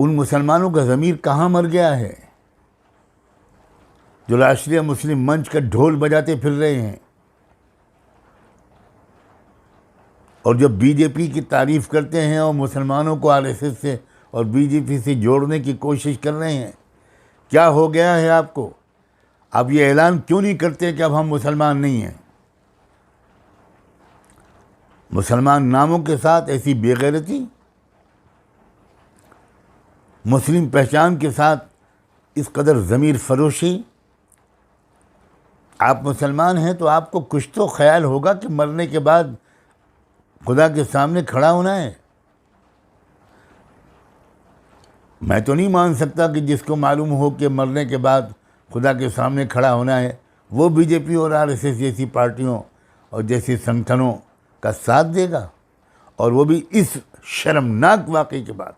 उन मुसलमानों का ज़मीर कहाँ मर गया है जो राष्ट्रीय मुस्लिम मंच का ढोल बजाते फिर रहे हैं और जो बीजेपी की तारीफ़ करते हैं और मुसलमानों को आरएसएस से और बीजेपी से जोड़ने की कोशिश कर रहे हैं। क्या हो गया है आपको? आप ये ऐलान क्यों नहीं करते कि अब हम मुसलमान नहीं हैं? मुसलमान नामों के साथ ऐसी बेगैरती, मुस्लिम पहचान के साथ इस कदर ज़मीर फरोशी। आप मुसलमान हैं तो आपको कुछ तो ख्याल होगा कि मरने के बाद खुदा के सामने खड़ा होना है। मैं तो नहीं मान सकता कि जिसको मालूम हो कि मरने के बाद खुदा के सामने खड़ा होना है वो बीजेपी और आरएसएस जैसी पार्टियों और जैसे संगठनों का साथ देगा, और वो भी इस शर्मनाक वाक़ई के बाद।